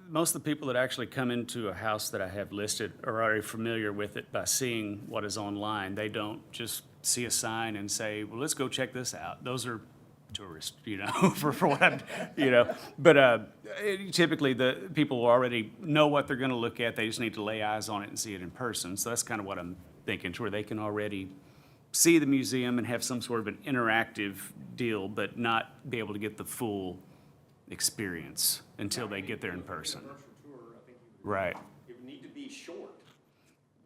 most of the people that actually come into a house that I have listed are already familiar with it by seeing what is online. They don't just see a sign and say, well, let's go check this out. Those are tourists, you know, for what I'm, you know. But typically, the people already know what they're going to look at. They just need to lay eyes on it and see it in person. So that's kind of what I'm thinking, to where they can already see the museum and have some sort of an interactive deal, but not be able to get the full experience until they get there in person. A virtual tour, I think you would. Right. It would need to be short.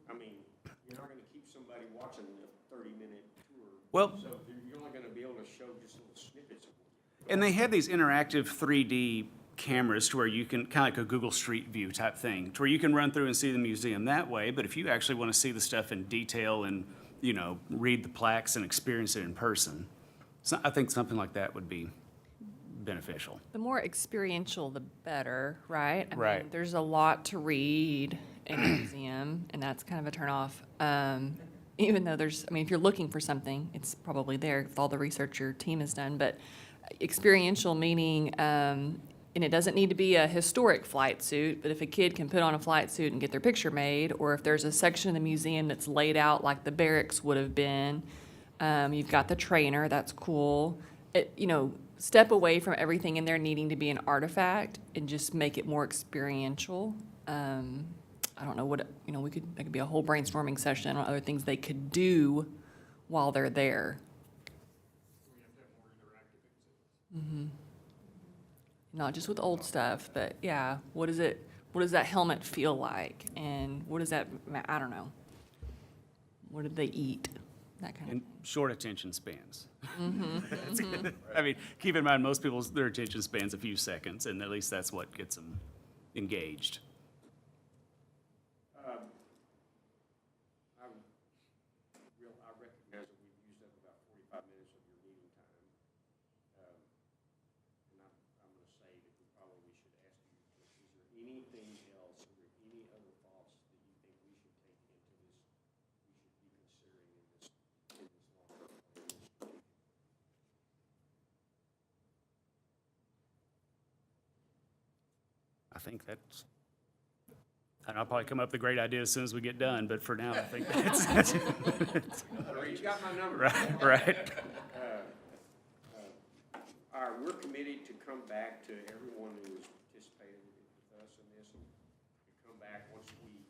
I mean, you're not gonna keep somebody watching a 30-minute tour. Well- So you're only gonna be able to show just little snippets of it. And they have these interactive 3D cameras to where you can, kind of like a Google Street View type thing, to where you can run through and see the museum that way. But if you actually want to see the stuff in detail and, you know, read the plaques and experience it in person, so I think something like that would be beneficial. The more experiential, the better, right? I mean, Right. there's a lot to read in a museum, and that's kind of a turnoff. Even though if you're looking for something, it's probably there with all the research your team has done. But experiential meaning, and it doesn't need to be a historic flight suit, but if a kid can put on a flight suit and get their picture made, or if there's a section of the museum that's laid out like the barracks would have been, you've got the trainer, that's cool. step away from everything in there needing to be an artifact and just make it more experiential. I don't know what, that could be a whole brainstorming session on other things they could do while they're there. Not just with old stuff, but yeah, what does that helmet feel like? And what does that, I don't know. What did they eat? That kind of And short attention spans. That's good. I mean, keep in mind, most people's, their attention span's a few seconds, and at least that's what gets them engaged. I recognize that we've used up about 45 minutes of your meeting time. And I'm going to say that we probably should ask you, is there anything else, or any other thoughts that you think we should take into this, we should be considering in this long-term plan? I think that's, and I'll probably come up with a great idea as soon as we get done, but for now, I think that's You got my number. right. We're committed to come back to everyone who has participated with us in this, and to come back once we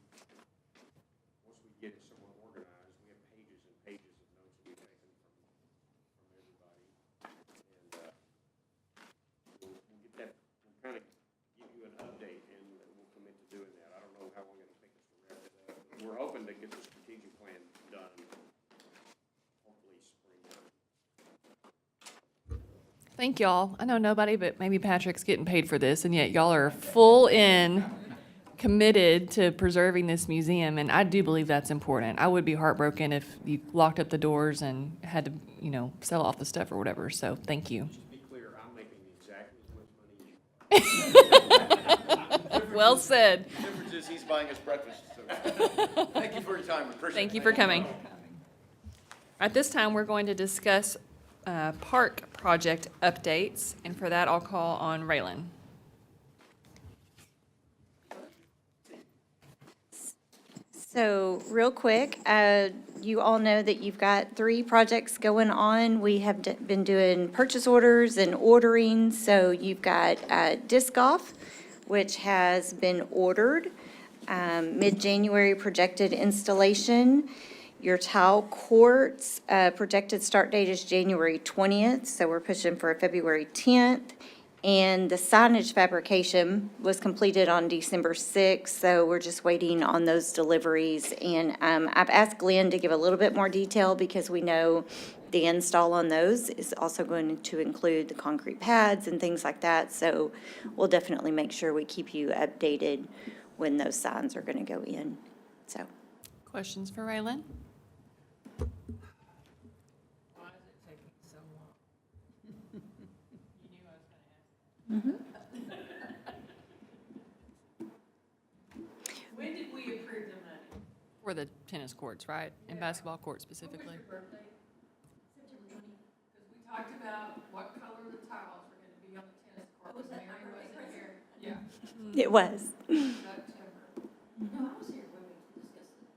get it somewhat organized. We have pages and pages of notes we've taken from everybody. And we'll get that, we'll kind of give you an update, and we'll commit to doing that. I don't know how long it'll take us to wrap it up. We're hoping to get the strategic plan done, hopefully springtime. Thank y'all. I know nobody, but maybe Patrick's getting paid for this, and yet y'all are full in, committed to preserving this museum, and I do believe that's important. I would be heartbroken if you locked up the doors and had to, sell off the stuff or whatever, so thank you. Just to be clear, I'm making exactly as much money as you. Well said. The difference is he's buying us breakfast, so. Thank you for your time, we appreciate it. Thank you for coming. At this time, we're going to discuss park project updates, and for that, I'll call on Raylan. So real quick, you all know that you've got 3 projects going on. We have been doing purchase orders and ordering. So you've got disc golf, which has been ordered, mid-January projected installation. Your tile courts, projected start date is January 20th, so we're pushing for a February 10th. And the signage fabrication was completed on December 6th, so we're just waiting on those deliveries. And I've asked Glenn to give a little bit more detail because we know the install on those is also going to include the concrete pads and things like that. So we'll definitely make sure we keep you updated when those signs are going to go in, so. Questions for Raylan? Why is it taking so long? You knew I was gonna ask. When did we approve the money? For the tennis courts, right? And basketball courts specifically? What was your birthday? September 20th. Because we talked about what color the tiles were gonna be on the tennis court. Was that Mary wasn't here? Yeah, It was. September. No, I was here when we discussed it.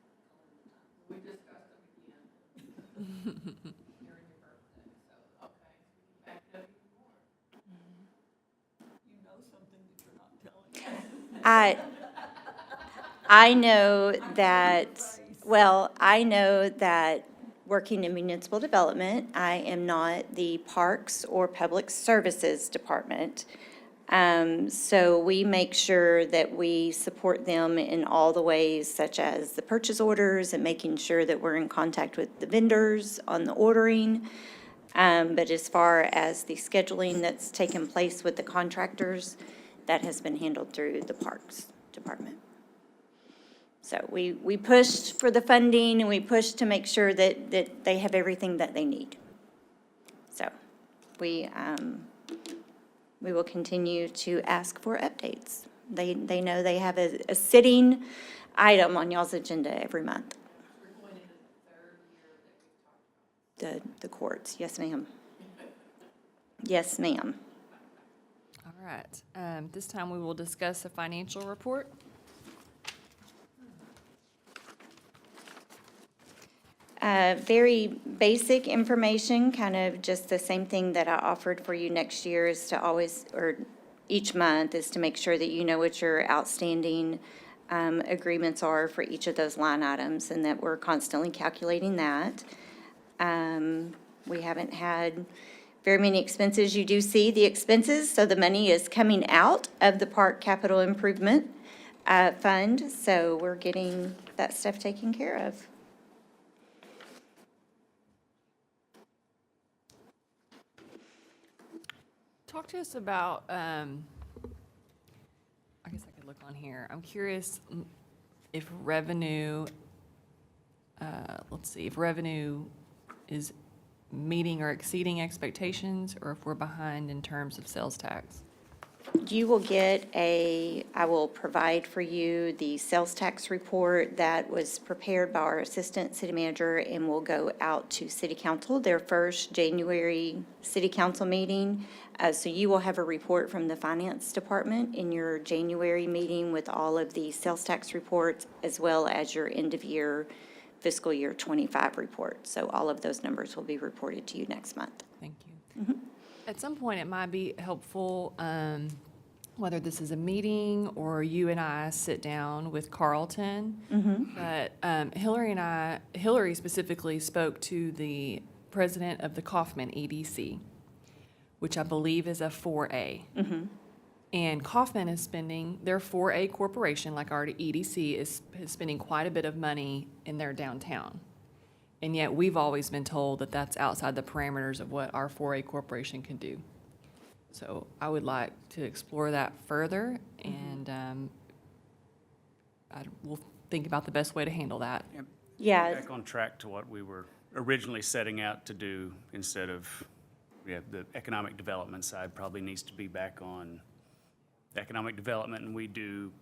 We discussed them again during your birthday, so, okay, so we can back it up even more. You know something that you're not telling us. I know that working in municipal development, I am not the Parks or Public Services Department. So we make sure that we support them in all the ways such as the purchase orders and making sure that we're in contact with the vendors on the ordering. But as far as the scheduling that's taken place with the contractors, that has been handled through the Parks Department. So we pushed for the funding and we pushed to make sure that they have everything that they need. So we will continue to ask for updates. They know they have a sitting item on y'all's agenda every month. We're going into the 3rd year that we've talked about. The courts, yes, ma'am. Yes, ma'am. All right. This time we will discuss the financial report. Very basic information, kind of just the same thing that I offered for you next year is to always, or each month, is to make sure that you know what your outstanding agreements are for each of those line items and that we're constantly calculating that. We haven't had very many expenses. You do see the expenses, so the money is coming out of the park capital improvement fund, so we're getting that stuff taken care of. Talk to us about, I guess I could look on here. I'm curious if revenue, let's see, if revenue is meeting or exceeding expectations, or if we're behind in terms of sales tax. You will get I will provide for you the sales tax report that was prepared by our assistant city manager and will go out to city council, their first January city council meeting. So you will have a report from the finance department in your January meeting with all of the sales tax reports, as well as your end of year fiscal year 25 report. So all of those numbers will be reported to you next month. Thank you. At some point, it might be helpful, whether this is a meeting or you and I sit down with Carlton. But Hillary specifically spoke to the president of the Kaufman EDC, which I believe is a 4A. And Kaufman is spending, their 4A corporation, like our EDC, is spending quite a bit of money in their downtown. And yet, we've always been told that that's outside the parameters of what our 4A corporation can do. So I would like to explore that further, and we'll think about the best way to handle that. Yeah. Back on track to what we were originally setting out to do instead of, the economic development side probably needs to be back on economic development, and we do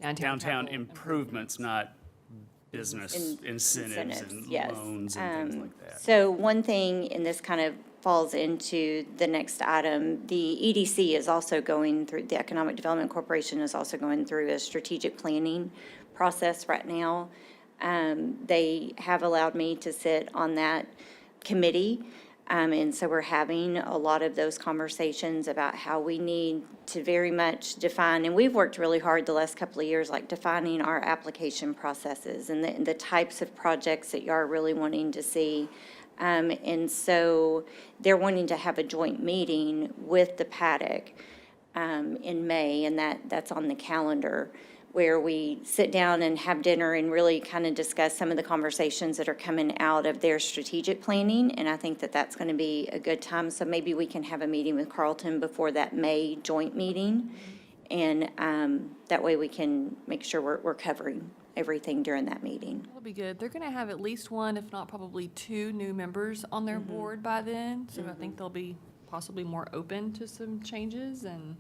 downtown capital improvements, not business incentives and yes. loans and things like that. So one thing, and this kind of falls into the next item, the EDC is also going through, the Economic Development Corporation is also going through a strategic planning process right now. They have allowed me to sit on that committee. And so we're having a lot of those conversations about how we need to very much define, and we've worked really hard the last couple of years, like defining our application processes and the types of projects that you are really wanting to see. And so they're wanting to have a joint meeting with the paddock in May, and that's on the calendar, where we sit down and have dinner and really kind of discuss some of the conversations that are coming out of their strategic planning. And I think that that's going to be a good time. So maybe we can have a meeting with Carlton before that May joint meeting. And that way we can make sure we're covering everything during that meeting. That'll be good. They're going to have at least one, if not probably two, new members on their board by then. So I think they'll be possibly more open to some changes. And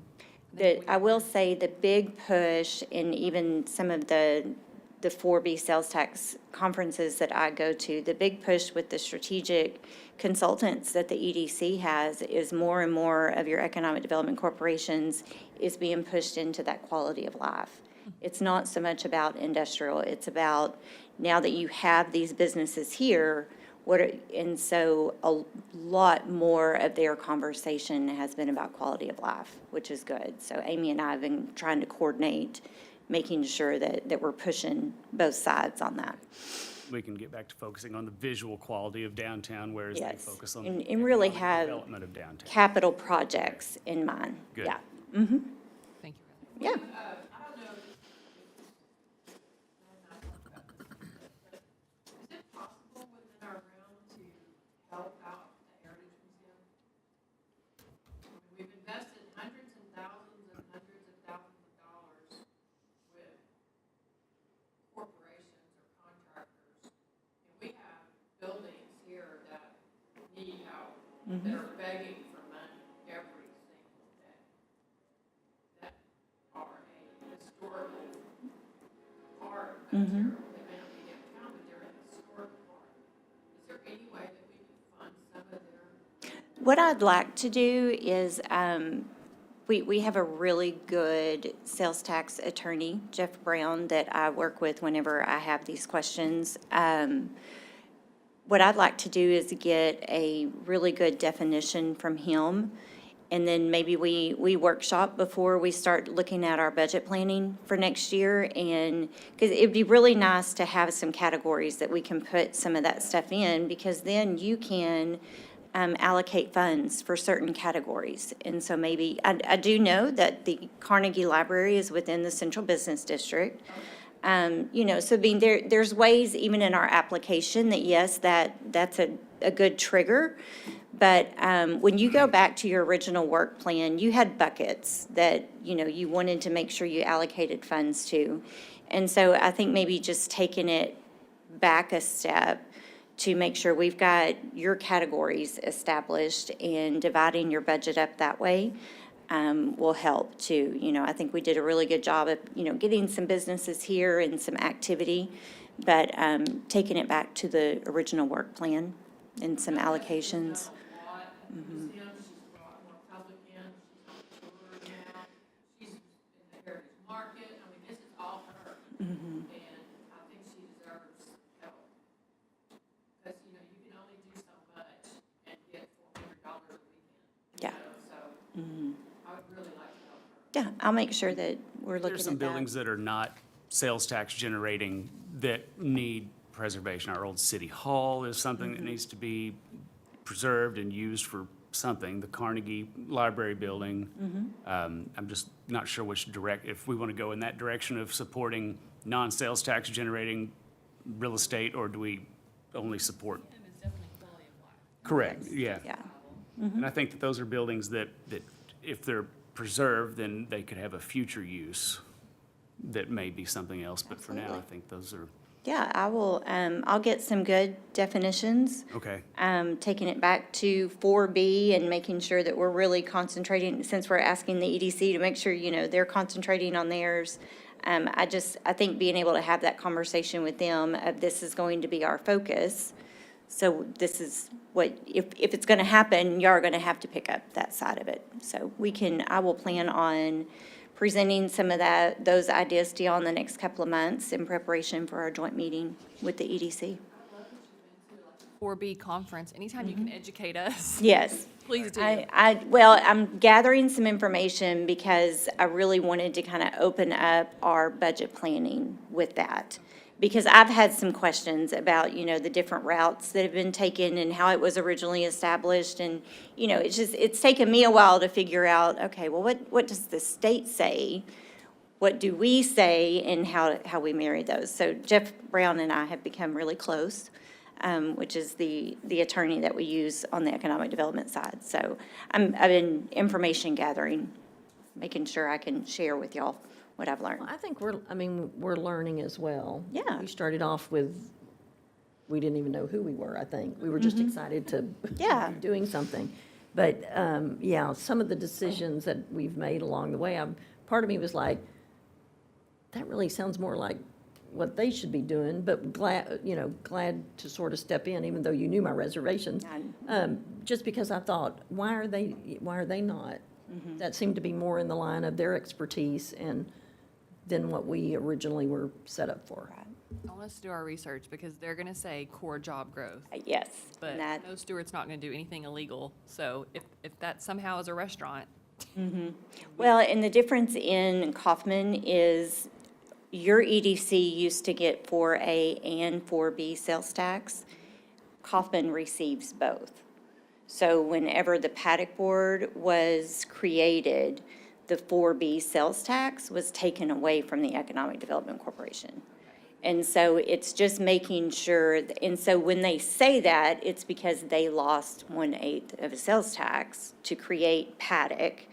I will say the big push in even some of the 4B sales tax conferences that I go to, the big push with the strategic consultants that the EDC has is more and more of your economic development corporations is being pushed into that quality of life. It's not so much about industrial, it's about now that you have these businesses here, and so a lot more of their conversation has been about quality of life, which is good. So Amy and I have been trying to coordinate, making sure that we're pushing both sides on that. We can get back to focusing on the visual quality of downtown, whereas they Yes, focus on and really economic have development of downtown. capital projects in mind. Good. Yeah. thank you. Yeah. I don't know. Is it possible within our realm to help out the Heritage Museum? We've invested hundreds and thousands of dollars with corporations or contractors. And we have buildings here that need help, that are begging for money every single day. That are a historical part of Terrell. They may not be downtown, but they're a historic part. Is there any way that we can fund some of their? What I'd like to do is, we have a really good sales tax attorney, Jeff Brown, that I work with whenever I have these questions. what I'd like to do is get a really good definition from him, and then maybe we workshop before we start looking at our budget planning for next year. And, because it'd be really nice to have some categories that we can put some of that stuff in, because then you can allocate funds for certain categories. And so maybe, I do know that the Carnegie Library is within the Central Business District. You know, so being there's ways even in our application that, yes, that's a good trigger. But when you go back to your original work plan, you had buckets that, you know, you wanted to make sure you allocated funds to. And so I think maybe just taking it back a step to make sure we've got your categories established and dividing your budget up that way will help too. You know, I think we did a really good job of, you know, getting some businesses here and some activity, but taking it back to the original work plan and some allocations. Museums, she's brought more public in, she's on tour now, she's in the Heritage Market, I mean, this is all her. And I think she deserves help. Because, you know, you can only do so much and get $400 a weekend. Yeah. So, I would really like to help her. Yeah, I'll make sure that we're looking There's at some that. buildings that are not sales tax generating that need preservation. Our old city hall is something that needs to be preserved and used for something. The Carnegie Library building. I'm just not sure if we want to go in that direction of supporting non-sales tax generating real estate, or do we only support? Correct, yeah. Yeah, And I think that those are buildings that if they're preserved, then they could have a future use that may be something else. But for now, I Absolutely. think those are, yeah, I will, I'll get some good definitions. okay. Taking it back to 4B and making sure that we're really concentrating, since we're asking the EDC to make sure, you know, they're concentrating on theirs. I think being able to have that conversation with them of this is going to be our focus. So this is what, if it's going to happen, you are going to have to pick up that side of it. So I will plan on presenting some of those ideas to y'all in the next couple of months in preparation for our joint meeting with the E EDC. 4B conference, anytime you can educate us, Yes. please do. Well, I'm gathering some information because I really wanted to kind of open up our budget planning with that. Because I've had some questions about, you know, the different routes that have been taken and how it was originally established. And, you know, it's taken me a while to figure out, okay, well, what does the state say? What do we say, and how we marry those? So Jeff Brown and I have become really close, which is the attorney that we use on the economic development side. So I've been information gathering, making sure I can share with y'all what I've learned. Well, I think we're learning as well. Yeah. We started off with, we didn't even know who we were, I think. We were just excited to Yeah. be doing something. But, yeah, some of the decisions that we've made along the way, part of me was like, that really sounds more like what they should be doing, but glad to sort of step in, even though you knew my reservations. Just because I thought, why are they not? That seemed to be more in the line of their expertise than what we originally were set up for. I want us to do our research because they're going to say core job growth. Yes. But and that- no Stewart's not going to do anything illegal. So if that somehow is a restaurant, Well, and the difference in Kaufman is your EDC used to get 4A and 4B sales tax. Kaufman receives both. So whenever the paddock board was created, the 4B sales tax was taken away from the Economic Development Corporation. And so it's just making sure, and so when they say that, it's because they lost 1/8 of a sales tax to create paddock.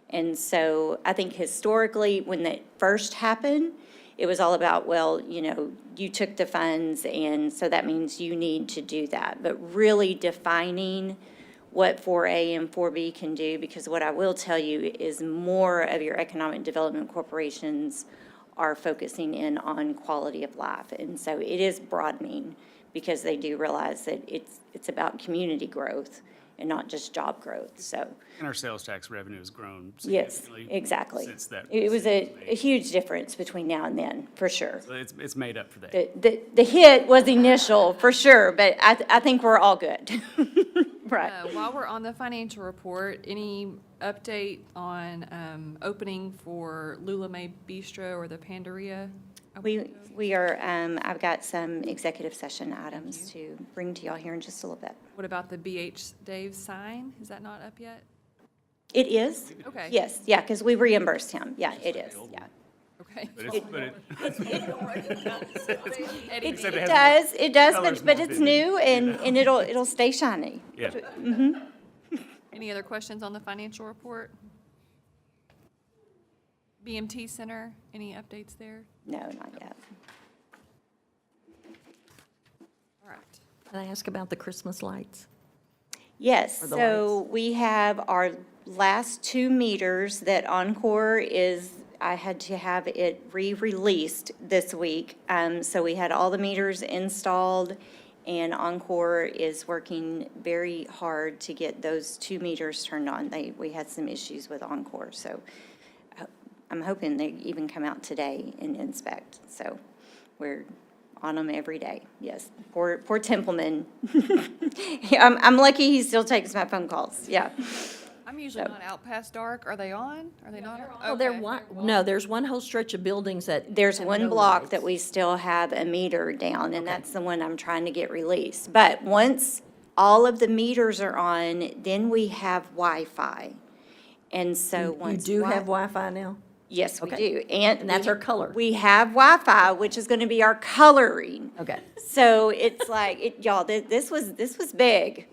And so I think historically, when that first happened, it was all about, well, you know, you took the funds, and so that means you need to do that. But really defining what 4A and 4B can do, because what I will tell you is more of your economic development corporations are focusing in on quality of life. And so it is broadening, because they do realize that it's about community growth and not just job growth, so. And our sales tax revenue has grown Yes, significantly. exactly. Since that. It was a decision was made. huge difference between now and then, for sure. So it's made up for that. The hit was initial, for sure, but I think we're all good. Right. While we're on the financial report, any update on opening for Lula May Bistro or the Pandaria? We are, I've got some executive session items to bring to y'all here in just a little bit. What about the BH Dave sign? Is that not up yet? It is? Okay. Yes, yeah, because we reimbursed him. Yeah, it is, yeah. Okay. But It does, color's but more it's vivid, new and it'll stay shiny. Yeah. Any other questions on the financial report? BMT Center, any updates there? No, not yet. All right. Can I ask about the Christmas lights? Yes, Or the so we have our last 2 meters that Encore I had to have it re-released this week. So we had all the meters installed, and Encore is working very hard to get those 2 meters turned on. We had some issues with Encore, so I'm hoping they even come out today and inspect. So we're on them every day, yes. Poor Templeman. I'm lucky he still takes my phone calls, yeah. I'm usually not out past dark. Are they on? Are they not? Oh, there Okay. one, no, there's one whole stretch of buildings that. There's have one no block lights. that we still have a meter down, and that's the one I'm trying to get released. But once all of the meters are on, then we have Wi-Fi. And so You once. do have Wi- Wi-Fi now? Yes, we Okay. do. And that's our color. We have Wi-Fi, which is going to be our coloring. Okay. So it's like, y'all, this was big.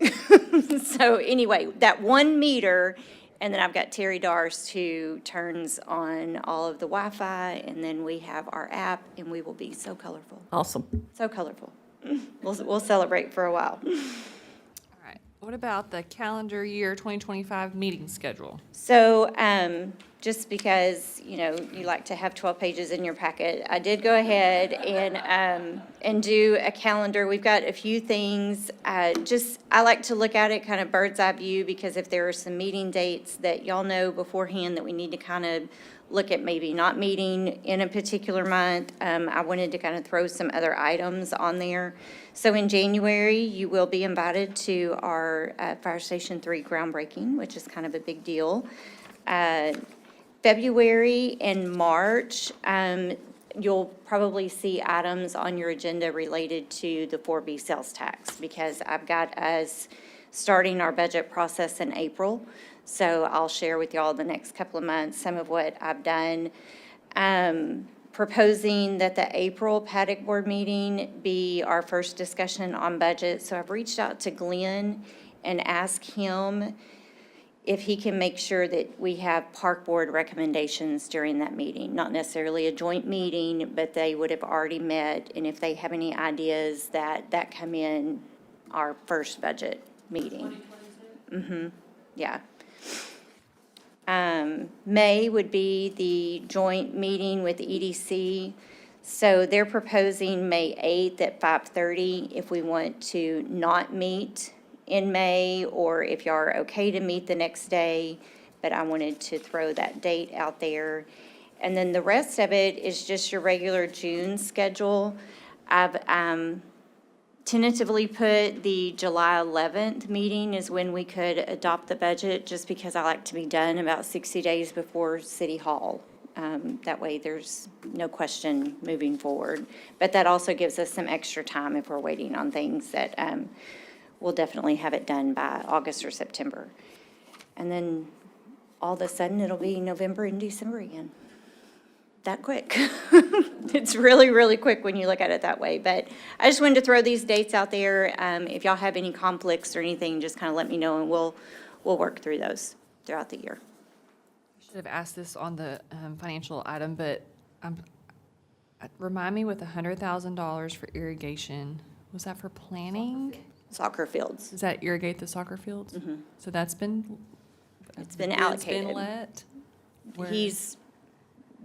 So anyway, that 1 meter, and then I've got Terry Dars who turns on all of the Wi-Fi, and then we have our app, and we will be so colorful, Awesome. so colorful. We'll celebrate for a while. All right. What about the calendar year 2025 meeting schedule? So, just because, you like to have 12 pages in your packet, I did go ahead and do a calendar. We've got a few things. I like to look at it kind of bird's eye view, because if there are some meeting dates that y'all know beforehand that we need to kind of look at maybe not meeting in a particular month, I wanted to kind of throw some other items on there. So in January, you will be invited to our Fire Station 3 groundbreaking, which is kind of a big deal. February and March, you'll probably see items on your agenda related to the 4B sales tax, because I've got us starting our budget process in April. So I'll share with y'all the next couple of months some of what I've done. Proposing that the April Paddock Board meeting be our first discussion on budget. So I've reached out to Glenn and asked him if he can make sure that we have park board recommendations during that meeting. Not necessarily a joint meeting, but they would have already met, and if they have any ideas that come in our first budget meeting. Yeah. May would be the joint meeting with EDC. So they're proposing May 8th at 5:30 if we want to not meet in May, or if y'all are okay to meet the next day. But I wanted to throw that date out there. And then the rest of it is just your regular June schedule. I've tentatively put the July 11th meeting is when we could adopt the budget, just because I like to be done about 60 days before City Hall. That way there's no question moving forward. But that also gives us some extra time if we're waiting on things that we'll definitely have it done by August or September. And then all of a sudden, it'll be November and December again. That quick. It's really, really quick when you look at it that way. But I just wanted to throw these dates out there. If y'all have any conflicts or anything, just kind of let me know, and we'll work through those throughout the year. I should have asked this on the financial item, but remind me, with $100,000 for irrigation, was that for planning? Soccer fields. Does that irrigate the soccer fields? So that's been. It's been bids allocated. Been let? Where- He's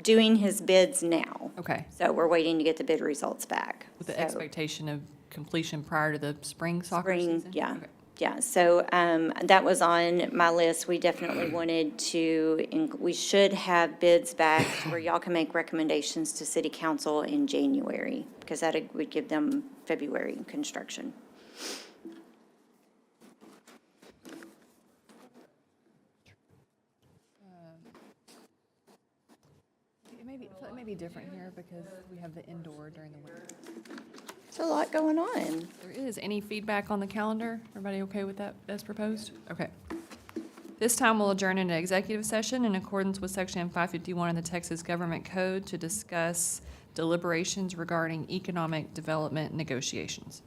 doing his bids now. Okay, So we're waiting to get the bid results back. with the So, expectation of completion prior to the spring soccer Spring, season? yeah. Okay. Yeah, so that was on my list. We definitely wanted to, we should have bids back to where y'all can make recommendations to city council in January, because that would give them February construction. It may be different here because we have the indoor during the winter. There's a lot going on. There is. Any feedback on the calendar? Everybody okay with that as proposed? Okay. This time we'll adjourn into executive session in accordance with Section 551 of the Texas Government Code to discuss deliberations regarding economic development negotiations.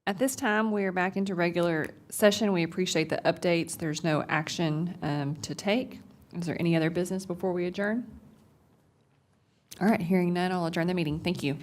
At this time, we are back into regular session. We appreciate the updates. There's no action to take. Is there any other business before we adjourn? All right, hearing none, I'll adjourn the meeting. Thank you.